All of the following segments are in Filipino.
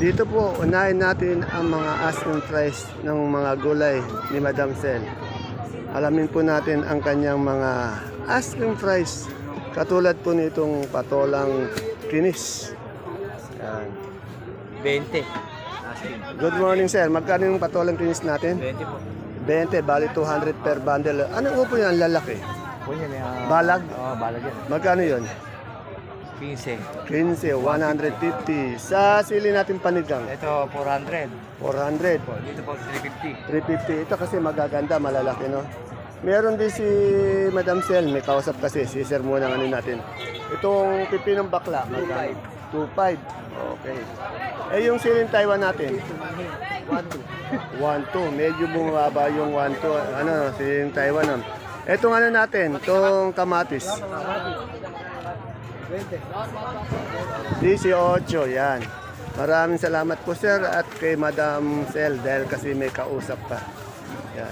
Dito po, unahin natin ang mga asking price ng mga gulay ni Madam Sel. Alamin po natin ang kanyang mga asking price. Katulad po nitong patolang kinis. Yan. 20. Good morning, sir. Magkano yung patolang kinis natin? 20 po. 20, bali 200 per bundle. Ano po yan, lalaki? Po yan, Balag? Oo, balag yan. Magkano yun? 15. 15, 150. Sa sili natin panigang? Ito, 400. 400. Po, dito po, 350. 350. Ito kasi magaganda, malalaki, no? Meron din si Madam Sel, may kausap kasi, si Sir muna ng ano natin. Itong pipi ng bakla, 2.5. Okay. Eh yung siling Taiwan natin? 1.2. 1.2. Medyo bumaba yung 1.2. Ano, siling Taiwan. No? Itong ano natin, itong kamatis. 18, yan. Maraming salamat po sir at kay Madam Sel dahil kasi may kausap pa. Yan.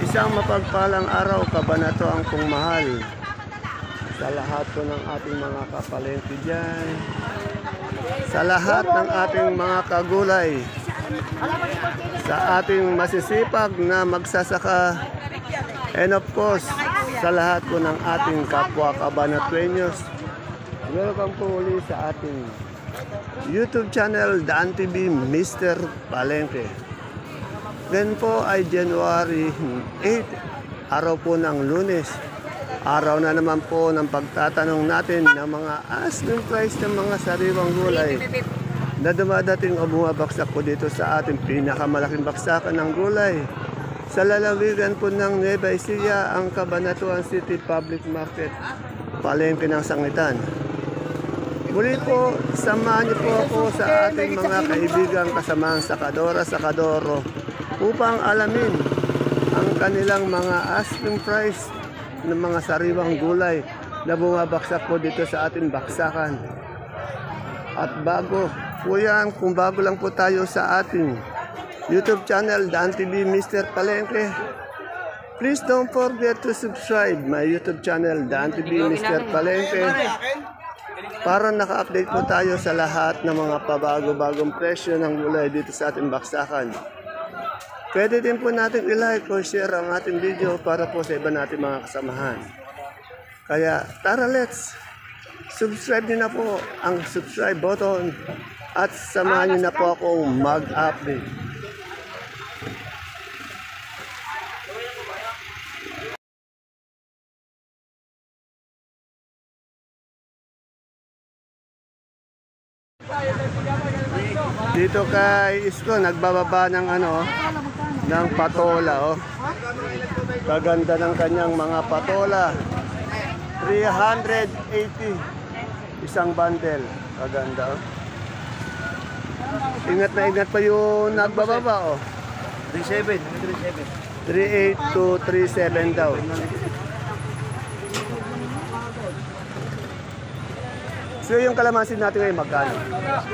Isang mapagpalang araw, kabanatuang kong mahal sa lahat po ng ating mga kapalengke dyan, sa lahat ng ating mga kagulay, sa ating masisipag na magsasaka, and of course, sa lahat po ng ating kapwa kabanatuenyos. Welcome po ulit sa ating YouTube channel, Daan TV Mr. Palengke. Then po ay January 8, araw po ng Lunes. Araw na naman po ng pagtatanong natin ng mga asking price ng mga sariwang gulay na dumadating o bumabaksak po dito sa ating pinakamalaking baksakan ng gulay. Sa lalawigan po ng Nueva Ecija, ang Cabanatuan City Public Market, palengke ng Sangitan. Muli po, samahan niyo po ako sa ating mga kaibigang kasamaang sakadora, sakadoro upang alamin ang kanilang mga asking price ng mga sariwang gulay na bumabaksak po dito sa ating baksakan. At bago po yan, kung bago lang po tayo sa ating YouTube channel, Daan TV Mr. Palengke, please don't forget to subscribe my YouTube channel, Daan TV Mr. Palengke, para naka-update po tayo sa lahat ng mga pabago-bagong presyo ng gulay dito sa ating baksakan. Pwede din po natin i-like o share ang ating video para po sa iba natin mga kasamahan. Kaya tara, let's subscribe niyo na po ang subscribe button at samahan niyo na po akong mag-update. Dito kay Isko, nagbababa ng ano, ng patola, oh. Kaganda ng kanyang mga patola. 380 isang bundle. Kaganda, oh. Ingat na ingat pa yung nagbababa, oh. 37. 38 to 37 daw. So yung kalamansi natin ngayon magkano?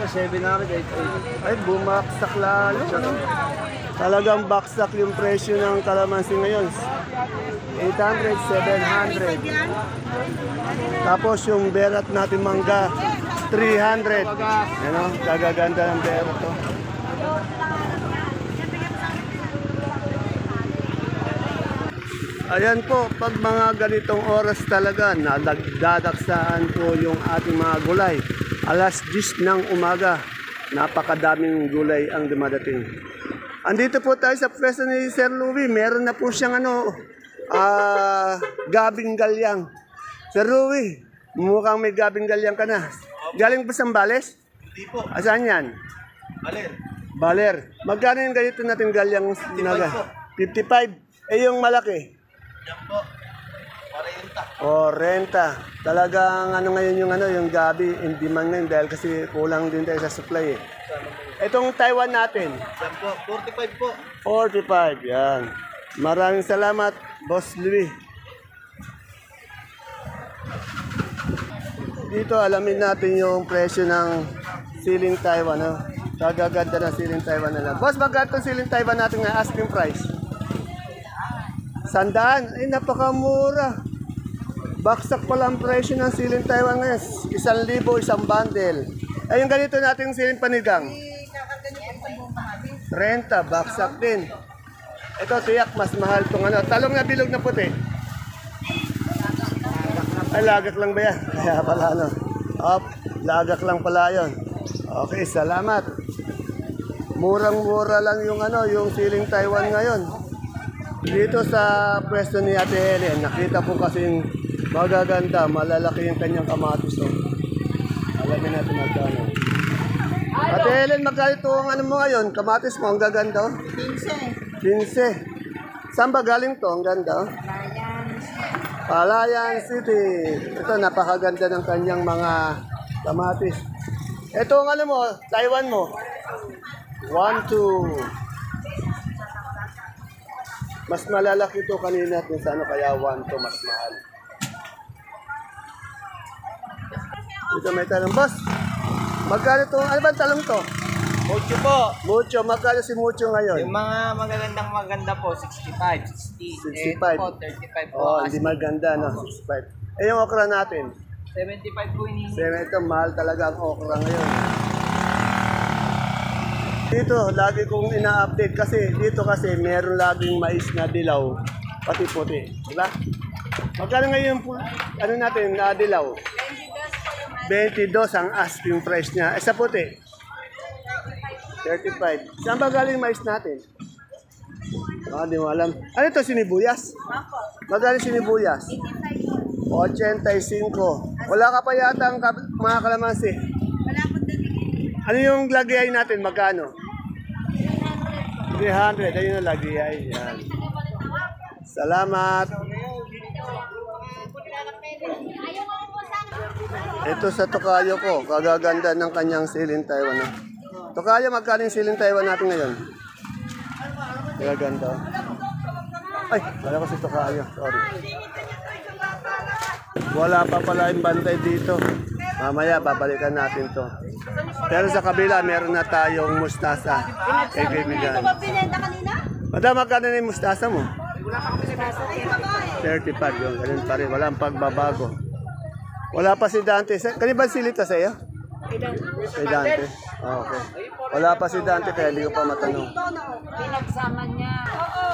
700. Ay, bumaksak lalo. Talagang baksak yung presyo ng kalamansi ngayon. 800, 700. Tapos yung berat natin mangga, 300. Ano? Kagaganda ng berat to. Ayan po, pag mga ganitong oras talaga, nagdadaksaan po yung ating mga gulay. Alas 10 ng umaga, napakadaming gulay ang dumadating. Andito po tayo sa pwesto ni Sir Louie. Meron na po siyang gabing galyang. Sir Louie, mukhang may gabing galyang ka na. Galing ba sa Zambales? Hindi po. Asan yan? Baler. Baler. Magkano yung ganito natin galyang? 55. 55. Eh yung malaki? Yan po. 40. Talagang ngayon yung gabi hindi man ngayon dahil kasi kulang din tayo sa supply eh. Itong Taiwan natin. Yan po. 45 po. 45, yan. Maraming salamat, Boss Louie. Dito alamin natin yung presyo ng siling Taiwan. No? Kagaganda ng siling Taiwan na lang. Boss, magkano siling Taiwan natin na asking price? 100. Ay, napakamura. Baksak pala ang presyo ng siling Taiwan ngayon. 1,000, isang bundle. Ay, yung ganito nating siling panigang. 30, baksak din. Ito, tiyak, mas mahal itong ano. Talong na bilog na puti. Ay, lagak lang ba yan? Kaya pala, ano. Lagak lang pala yun. Okay, salamat. Murang-mura lang yung ano, yung siling Taiwan ngayon. Dito sa pwesto ni Ate Helen, nakita po kasing magaganda, malalaki yung kanyang kamatis. Oh. Alamin natin magkano. Ate Helen, magkano ito ang ano mo ngayon? Kamatis mo, ang gaganda. Oh. 15. 15. Saan ba galing to? Ang ganda. Oh. Palayan City. Ito, napakaganda ng kanyang mga kamatis. Ito ang ano mo, Taiwan mo. 1, 2. Mas malalaki ito kanina kung sa ano, kaya 1 to mas mahal. Dito may talong. Boss, magkano ito? Ano ba talong to? Mucho po. Mucho. Magkano si Mucho ngayon? Yung mga maganda po, 65, 60. 65. Po, 35 po. Oh, hindi maganda, no? 65. Eh, yung okra natin. 75 po ini. Ito, mahal talaga ang okra ngayon. Dito, lagi kong ina-update kasi dito kasi meron laging mais na dilaw, pati puti. Diba? Magkano ngayon po, ano natin, na dilaw? 22 ang asking price niya. Eh, sa puti? 35. Saan ba galing mais natin? Di mo alam. Ano ito, sinibuyas? Magkano sinibuyas? 85. Wala ka pa yata ang mga kalamansi. Ano yung lagay natin? Magkano? 300. Ayun yung lagay. Yan. Salamat. Ito sa tokayo ko. Kagaganda ng kanyang siling Taiwan. Tokayo, magkano yung siling Taiwan natin ngayon? Kagaganda. Ay, wala ko si tokayo. Sorry. Wala pa pala yung bantay dito. Mamaya, babalikan natin to. Pero sa kabila, meron na tayong mustasa. Kay kaibigan. Madam, magkano na yung mustasa mo? 35 yung ganun pa rin. Walang pagbabago. Wala pa si Dante. Kanina ba silita sa iyo? Kay Dante. Okay. Wala pa si Dante kaya hindi ko pa matanong. Pinagsama niya. Oo.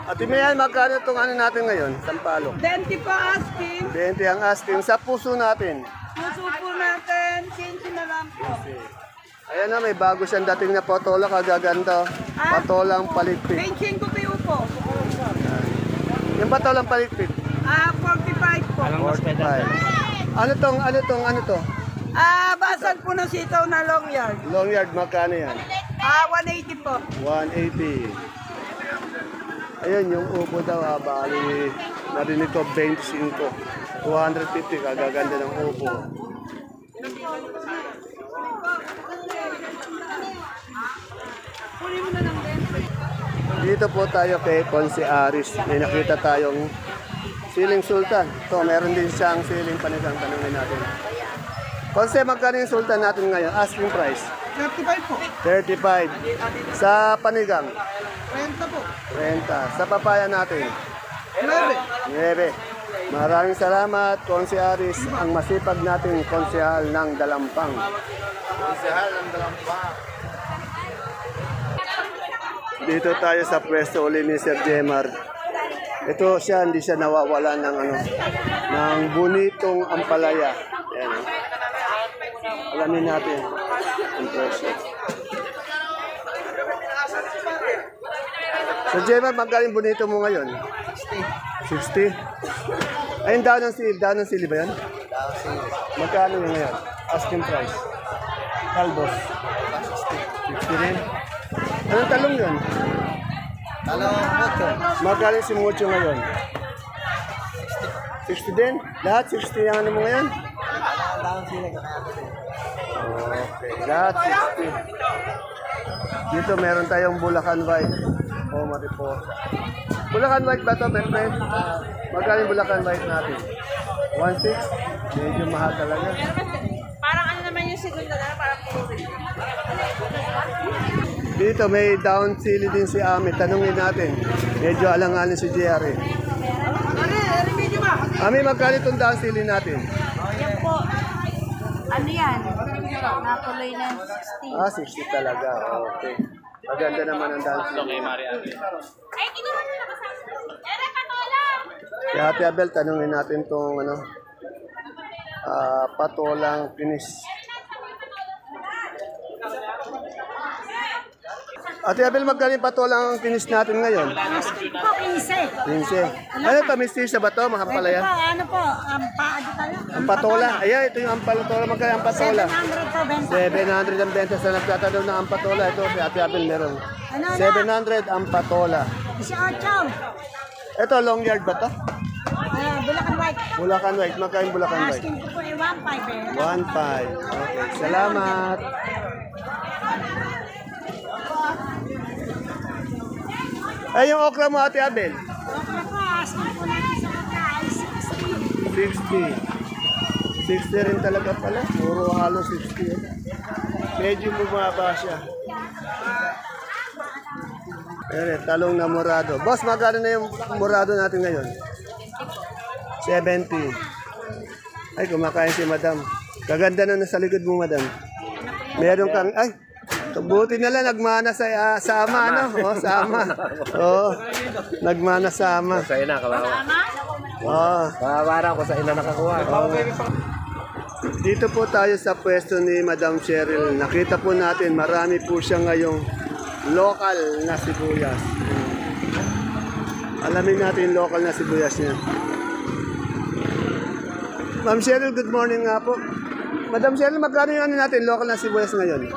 At Mayan, magkano itong ano natin ngayon? Sampalok. 20 po asking. 20 ang asking. Sa puso natin. Puso po natin. 15 na lang po. Ayan na, may bago siyang dating na patola. Kagaganda. Patolang paligpit. 25 po po. Yung patolang paligpit. 45 po. 45. Ano to? Basag po ng sitaw na long yard. Long yard, magkano yan? 180 po. 180. Ayun, yung upo daw, bali, narinig ko 25. 250, kagaganda ng upo. Dito po tayo kay Conce Aris. May nakita tayong siling sultan. Ito, meron din siyang siling panigang, tanungin natin. Conce, magkano yung sultan natin ngayon? Asking price? 35 po. 35. Sa panigang? 30 po. 30. Sa papaya natin? 9. 9. Maraming salamat, Conce Aris, ang masipag nating konsehal ng Dalampang. Konsehal ng Dalampang. Dito tayo sa pwesto uli ni Sir Jemar. Ito siya, hindi siya nawawala ng ng bunitong ampalaya. Ayan. Alamin natin ang presyo. So, Jemar, magkaling bonito mo ngayon? 60. 60? Ayun, daw ng sili ba yan? Magkano yun ngayon? Asking price. Talbos. 60 rin. Anong talong yun? Talong mucho. Magkano si Mucho ngayon? 60 din? Lahat 60 ang ano mo ngayon? Okay, lahat 60. Dito meron tayong Bulacan White. O, mariposa. Bulacan White ba ito, my friend? Magkano yung Bulacan White natin? 1.6? Medyo mahal talaga. Parang ano naman yung sigunda na parang puro rin. Dito may down sili din si Ami. Tanungin natin. Medyo alanganin si Jerry. Ami, magkano itong down sili natin? Yan po. Ano yan? Natuloy na 60. Ah, 60 talaga. Okay. Maganda naman ang down sili. Ay, kinuha mo na ba sa... Ere, patola! Kaya Ate Abel, tanungin natin itong patolang finish. Ate Abel, magkano yung patolang finish natin ngayon? Po, 15. 15. Ano ito, Mr. ba ito, mga palaya? Ano po, paado tayo. Ang patola. Ayan, ito yung ampatola. Magkano ang patola? 700 po, benta. 700 ang benta sa nagtatanong ng ampatola. Ito, si Ate Abel meron. Ano na? 700 ang patola. 18. Ito, long yard ba to? Bulacan White. Bulacan White. Magkano yung Bulacan White? Asking ko po 1.5 eh. 1.5. Okay. Salamat. Ay, yung okra mo, Ate Abel? Okay po, asking po natin sa pagkain 60. 60. 60 rin talaga pala. Puro halos 60. Medyo bumaba siya. Ayan, talong na morado. Boss, magkano na yung morado natin ngayon? 70. Ay, kumakain si madam. Kaganda na nasa likod mo, madam. Meron kang, ay, buti na lang, nagmana sa ama, ano? O, sa ama. Oo, nagmana sa ama. Sa ina, kawawa. Oo. Kawawa ko sa ina nakakuha. Dito po tayo sa pwesto ni Madam Cheryl. Nakita po natin, marami po siya ngayong local na sibuyas. Alamin natin yung local na sibuyas niya. Ma'am Cheryl, good morning nga po. Madam Cheryl, magkano yung ano natin, local na sibuyas ngayon?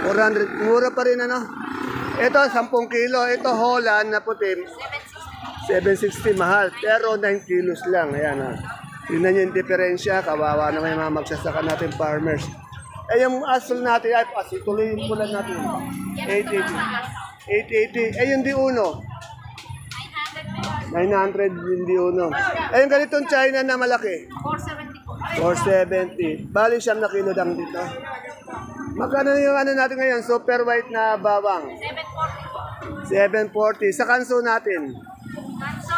400. Mura pa rin ano? Ito, 10 kilo. Ito, Holland na puti. 760 mahal. Pero 9 kilos lang. Ayan ha. Tingnan nyo yung diferensya. Kawawa naman yung mga magsasaka natin farmers. Eh, yung asol natin, ay, tuloy yung pulan natin. 880. 880. Eh, yung di-uno. 900 yung di-uno. Eh, yung ganitong China na malaki. 470 po. 470. Bali siyam na kilo lang dito. Magkano yung ano natin ngayon? Super white na bawang. 740 po. 740. Sa kanso natin. Manso,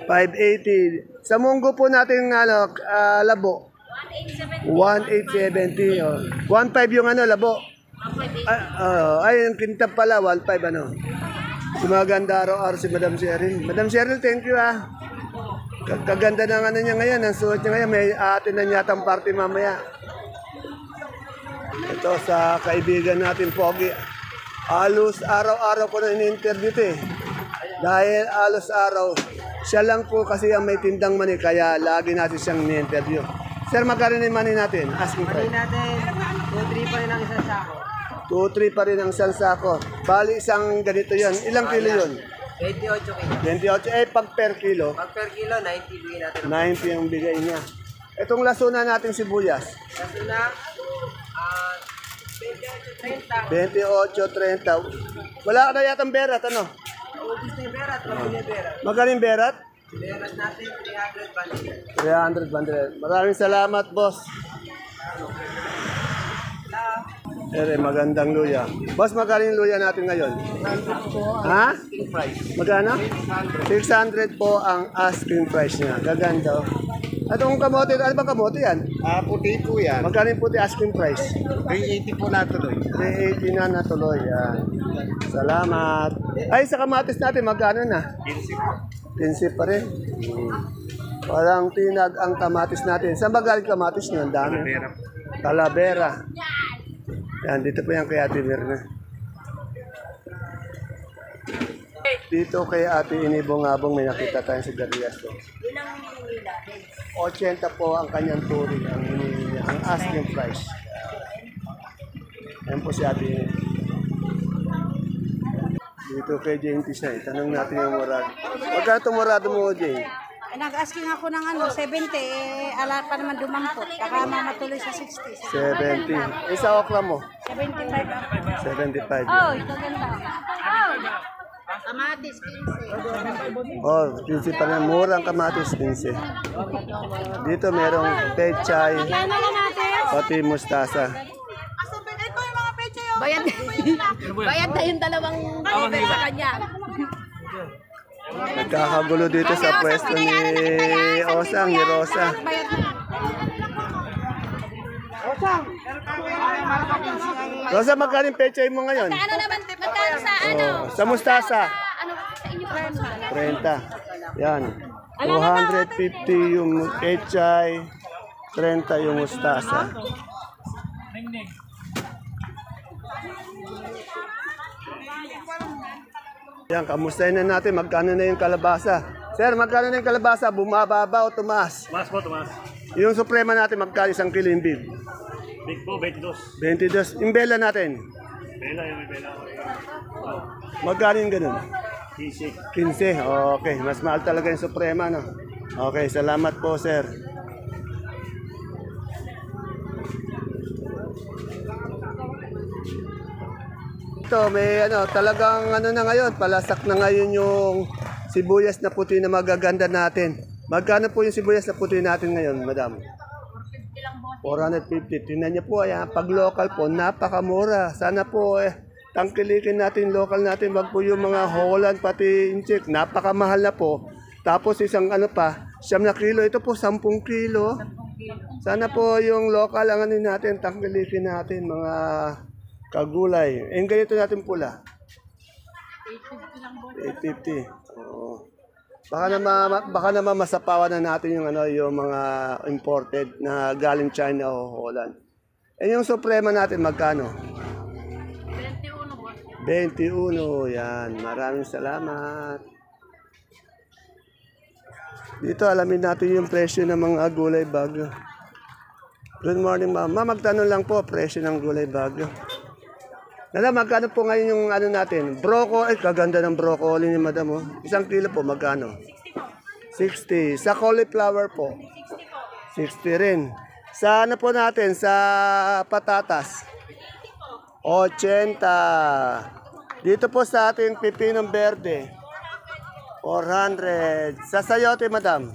580. 580. Sa munggo po natin labo. 1870. 1870. Oh. 15 yung ano, labo. 1.8. Ay, yung kintab pala, 15 ano. Sumaganda araw-araw si Madam Cheryl. Madam Cheryl, thank you ah. Kaganda ng ano niya ngayon, ang suot niya ngayon. May atin na yatang party mamaya. Ito sa kaibigan natin, Pogi. Alos araw-araw ko na in-interview ito eh. Dahil alos araw, siya lang po kasi ang may tindang mani, kaya lagi natin siyang in-interview. Sir, magkano na yung money natin? Asking price. natin, 2-3 pa rin ang isang sako. 2-3 pa rin ang isang sako. Bali, isang ganito yon. Ilang kilo yun? 28 kilo. 28. Eh, pag per kilo, Pag per kilo, 90 bigay natin. 90 ang bigay niya. Itong lasuna natin sibuyas. Kasi na, 28.30. 28.30. Wala ka na yatang berat, ano? Ubus na yung berat, pabili yung berat. Magaling berat? Berat natin, 300 balik. 300 bandel. Maraming salamat, boss. Ere, magandang luya. Boss, magkano yung luya natin ngayon? Ha? Magkano? 600 po ang asking price niya. Gaganda. At kung kamote, ano ba kamote yan? Puti po yan. Magkano yung puti asking price? 380 po natuloy. 380 na natuloy. Yan. Salamat. Ay, sa kamatis natin, magkano na? 15 pa rin. Parang tinag ang kamatis natin. Saan ba galing kamatis niyo? Ang dami. Talavera. Yan, dito po yan kay Ate Mirna. Dito kay Ate Inibong-abong may nakita tayong sigarilyas. 80 po ang kanyang turing, ang hinihingi niya, ang asking price. Yan po si Ate Inibong. Dito kay Jane Tisay, tanong natin yung morado. Magkano itong morado mo, Jane? Nag-asking ako ng 70, ala pa naman dumampot. Baka mamatuloy sa 60. 70. Isa okra mo? 75. 75. Oh, ito ganda. Oh, kamatis, 15. Oh, 15 pa rin. Murang kamatis, 15. Dito merong pechay, Kaya na lang natin. pati mustasa. Ito yung mga pecha yung Bayad, bayad na yung dalawang deliver sa kanya. Nagkakagulo dito sa pwesto ni Osang, ni Rosa. Bayad na. Rosa, magkano yung pechay mo ngayon? Ano naman, magkano sa ano? Sa mustasa. Ano sa inyo pa? 30. Yan. 250 yung pechay, 30 yung mustasa. Yan, kamustahin na natin magkano na yung kalabasa. Sir, magkano na yung kalabasa? Bumababa o tumaas? Tumas po, tumas. Yung suprema natin, magkano isang kilo yung big? Big po, 22. 22. Yung bela natin, Bela, yung may bela. magkano yung ganun? Sisig. 15. Okay, mas mahal talaga yung suprema, no? Okay, salamat po, sir. Ito, may ano, talagang ano na ngayon, palasak na ngayon yung sibuyas na puti na magaganda natin. Magkano po yung sibuyas na puti natin ngayon, madam? 450. Tingnan niyo po, ayan, pag local po, napakamura. Sana po, tangkilikin natin local natin, wag po yung mga Holland pati inchik, napakamahal na po. Tapos isang ano pa, 9 na kilo, ito po 10 kilo. Sana po yung local ang ano natin, tangkilikin natin mga kagulay. Eh, ganito natin pula. 850. Oo. Baka naman masapawan na natin yung ano, yung mga imported na galing China o Holland. Eh yung suprema natin magkano? 21, yan. Maraming salamat. Dito alamin natin yung presyo ng mga gulay bagyo. Good morning, ma'am. Ma'am, magtanong lang po presyo ng gulay bagyo. Nala, magkano po ngayon yung ano natin? Broccoli, kaganda ng broccoli ni madam. Oh. Isang kilo po, magkano? 60. Sa cauliflower po? 60 rin. Sa ano po natin? Sa patatas? 80. Dito po sa ating pipinong berde, 400. Sa sayote, madam?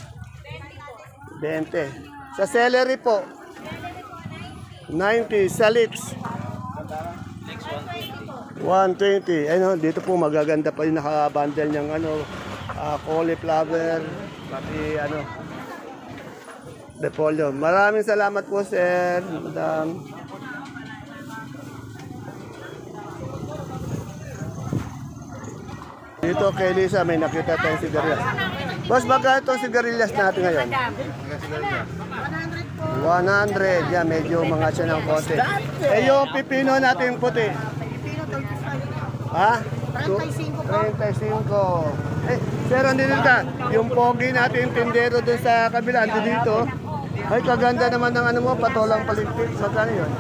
20. Sa celery po? 90. Sa lips? 120. Ayun, dito po magaganda pa yung naka-bundle niyang ano, cauliflower, pati ano, repolyo. Maraming salamat po, sir, madam. Dito kay Lisa may nakita tayong sigarilyas. Boss, magkano itong sigarilyas natin ngayon? 100. Yan, medyo mga siya ng konti. Eh, yung pipino natin puti. Ha? 35. Eh, sir, andito ka. Yung pogi natin tindero dun sa kabila, andito dito. Ay, kaganda naman ng ano mo, patolang paligpit. Magkano yun?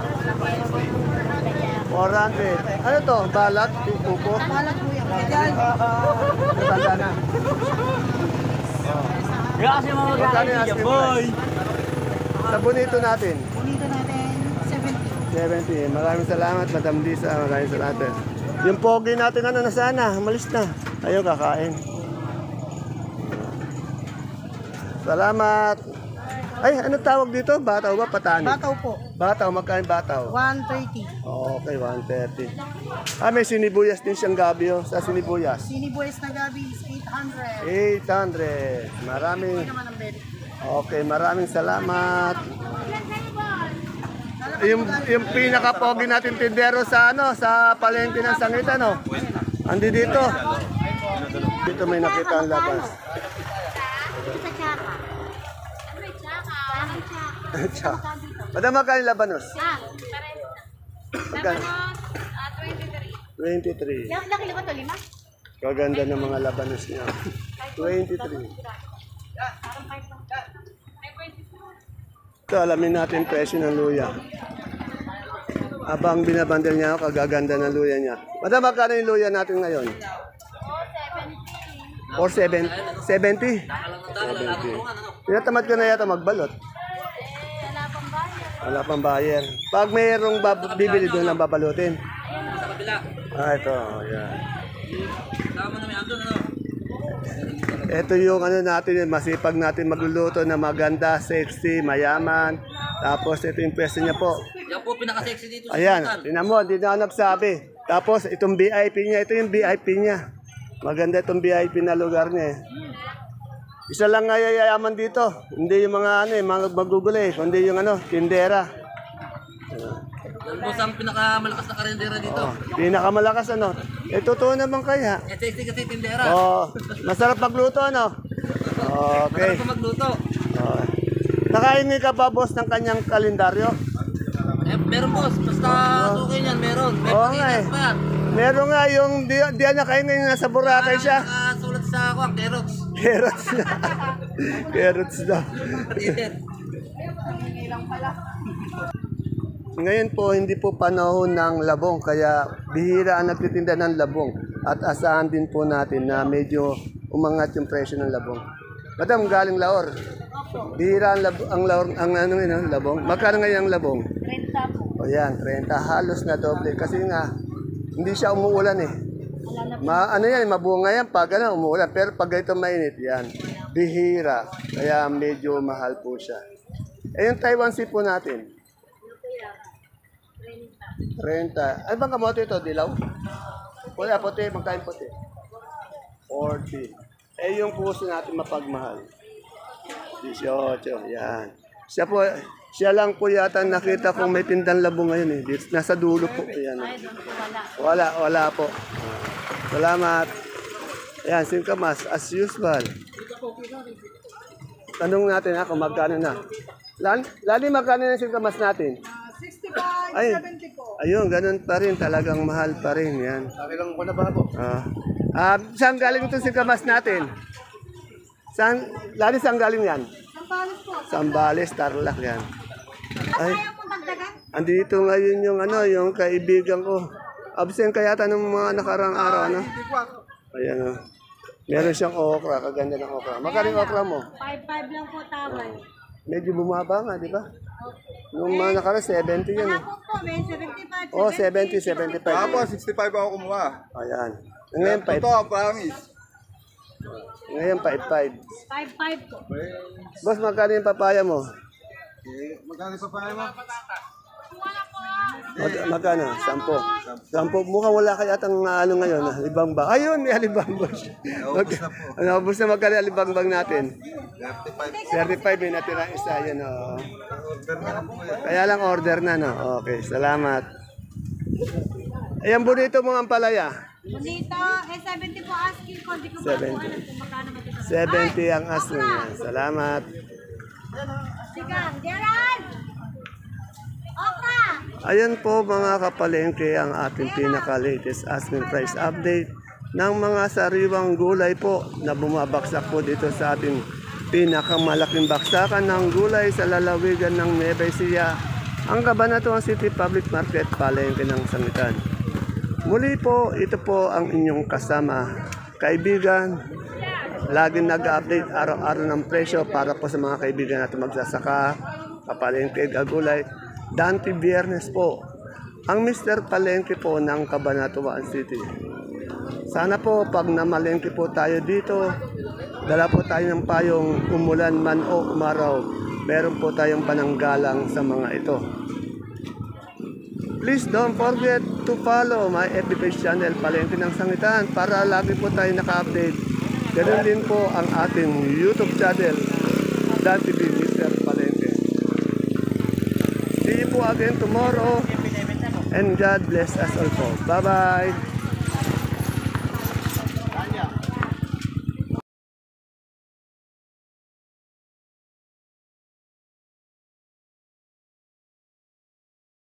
400. Ano to? Balat? Upo? Balat po yan. Natanda na. Grabe mga Magkano yung asking price? Sa bonito natin? Bonito natin, 70. 70. Maraming salamat, Madam Lisa. Maraming salamat. Yung pogi natin, ano, nasana? Malis na. Ayaw kakain. Salamat. Ay, ano tawag dito? Bataw ba? Patani? Bataw po, Bataw, magkain bataw? 130. Okay, 130. Ah, may sinibuyas din siyang gabi, oh, sa sinibuyas. Sinibuyas na gabi is 800. 800. Maraming. Naman ang bed. Okay, maraming salamat. Yung pinaka-pogi natin tindero sa ano, sa palengke ng Sangitan, no? Andi dito. Dito may nakita ang labas. Madam, magkano yung labanos? Magkano? 23. Laki ba ito, 5? Kaganda ng mga labanos niya. 23. Ito, alamin natin presyo ng luya. Abang binabandel niya ako, kagaganda ng luya niya. Madam, magkano yung luya natin ngayon? 70. 70? 70. Tinatamad ka na yata magbalot. Wala pang buyer. Pag mayroong bibili doon lang babalutin. Ah, ito. Yan. Ito yung ano natin, masipag natin magluluto na maganda, sexy, mayaman. Tapos ito yung pwesto niya po. Siya po pinaka-sexy dito sa Ayan, Sultan. tinan mo, di na ako nagsabi. Tapos, itong VIP niya, ito yung VIP niya. Maganda itong VIP na lugar niya. Isa lang nga yayaman dito. Hindi yung mga mga magugulay, kundi yung tindera. Yan po ang pinakamalakas na karendera dito. Pinakamalakas totoo naman kaya. Sexy kasi tindera. Masarap magluto Okay. Masarap po magluto. Nakahingi ka ba boss ng kanyang kalendaryo? Meron boss, basta okay yan, meron. May Oo nga pag-iingat pa yan. Meron nga yung di nakahingi nasa Boracay siya. Nakasulat sa ako ang carrots. Carrots na. Carrots na. Ngayon po, hindi po panahon ng labong, kaya bihira ang nagtitinda ng labong. At asahan din po natin na medyo umangat yung presyo ng labong. Madam, galing Laor. Bihira ang labong. Magkano ngayon ang labong? 30 po. O yan, 30. Halos na doble. Kasi nga, hindi siya umuulan eh. Mabunga yan pag umuulan. Pero pag ito mainit, yan. Bihira. Kaya medyo mahal po siya. Yung Taiwan Sea po natin. 30. Ano bang kamote ito? Dilaw? Wala, puti. Magkain puti. 40. Yung puso natin mapagmahal. 18. Yan. Siya lang po yata nakita kong may tindang labong ngayon eh. Nasa dulo po. Yan. Wala po. Salamat. Yan, singkamas. As usual. Tanong natin kung magkano na. Lali magkano na singkamas natin? 65, Ay, 70 po. ayun, ganun pa rin. Talagang mahal pa rin. Yan. Sabi lang ko na ba po? Saan galing ito singkamas natin? Lali saan galing yan? Sampalis po. Sambales, Tarlac yan. Ay, Ayaw mo dagdagan? andito ngayon yung kaibigan ko. Absent kaya ng mga nakarang araw, Ayan, Meron siyang okra, kaganda ng okra. Magkano yung okra mo? 5-5 lang po tawad. Medyo bumaba nga, di ba? Nung mga nakarang 70 yan eh. Ako po, may 75. Oh, 70, 75. Ako, 65 ako kumuha. Ayan. Ngayon, Totoo, promise. Ngayon, 5-5. 5-5 po. Boss, magkano yung papaya mo? Magkano pa pa mo? Magkano? 10. 10. Mukhang wala kaya atang ngayon. Alibangbang. Ayun, may alibangbang. Naubos na magkano yung alibangbang natin? 35 may natira isa. Yan, Kaya lang order na, Okay, salamat. Ayan, bonito mo ang palaya. Bonito, 70 po asking ko. Hindi ko ba po 70. alam kung magkano matita. 70 ang asking niya. Salamat. Sigang, Gerald! Okra! Ayan po mga kapalengke ang ating pinaka-latest asking price update ng mga sariwang gulay po na bumabaksak po dito sa ating pinakamalaking baksakan ng gulay sa lalawigan ng Nueva Ecija, ang Cabanatuan City Public Market, palengke ng Sangitan. Muli po, ito po ang inyong kasama, kaibigan. Laging nag-update araw-araw ng presyo para po sa mga kaibigan natin magsasaka, kapalengke, gagulay. Dante Biyernes po, ang Mr. Palengke po ng Cabanatuan City. Sana po pag namalengke po tayo dito, dala po tayo ng payong umulan man o umaraw, meron po tayong pananggalang sa mga ito. Please don't forget to follow my FB page channel, Palengke ng Sangitan, para lagi po tayo naka-update. Ganun din po ang ating YouTube channel, Dan TV Mr. Palengke. See you po again tomorrow, and God bless us all po. Bye-bye!